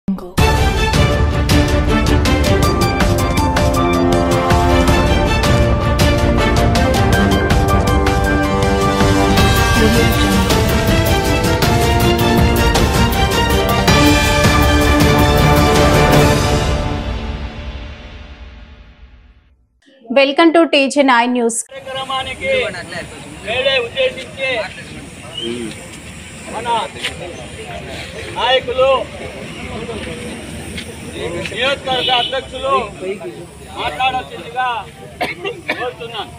Welcome to TJ9 news. కార్యక్రమానికి ఉద్దేశించి మన నాయకులు నియోజకవర్గ అధ్యక్షులు మాట్లాడాల్సిందిగా కోరుతున్నాను.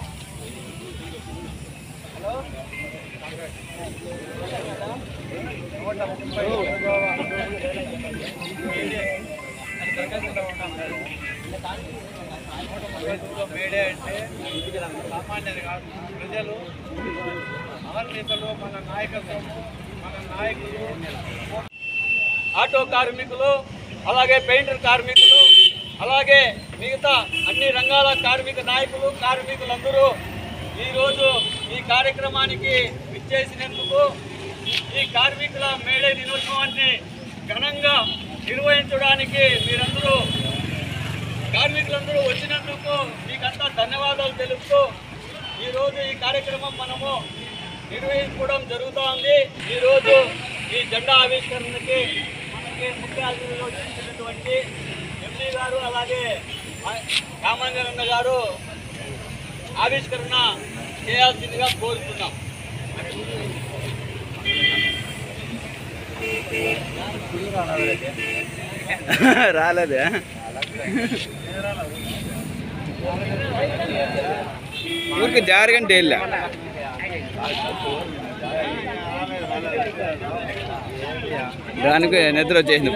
మేడే అంటే సామాన్యులు కాదు, ప్రజలు ఆర్మీతలు, మన నాయకత్వము, మన నాయకులు, ఆటో కార్మికులు, అలాగే పెయింటర్ కార్మికులు, అలాగే మిగతా అన్ని రంగాల కార్మిక నాయకులు, కార్మికులందరూ ఈరోజు ఈ కార్యక్రమానికి విచ్చేసినందుకు, ఈ కార్మికుల మేడే దినోత్సవాన్ని ఘనంగా నిర్వహించడానికి మీరందరూ కార్మికులందరూ వచ్చినందుకు మీకంతా ధన్యవాదాలు తెలుపుతూ ఈరోజు ఈ కార్యక్రమం మనము నిర్వహించుకోవడం జరుగుతోంది. ఈరోజు ఈ జెండా ఆవిష్కరణకి మనకి ముఖ్య అతిథులు చేసినటువంటి ఎంపీ గారు, అలాగే రామాంజనన్న గారు ఆవిష్కరణ చేయాల్సిందిగా కోరుతున్నాం. రాలేదే ఊరికి జారగంటే వెళ్ళా దానికి నిద్ర వచ్చేసింది.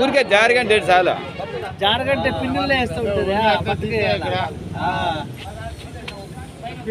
ఊరికే జారగంటే చాలా జారగంటే పిన్నులే వేస్తూ ఉంటుంది.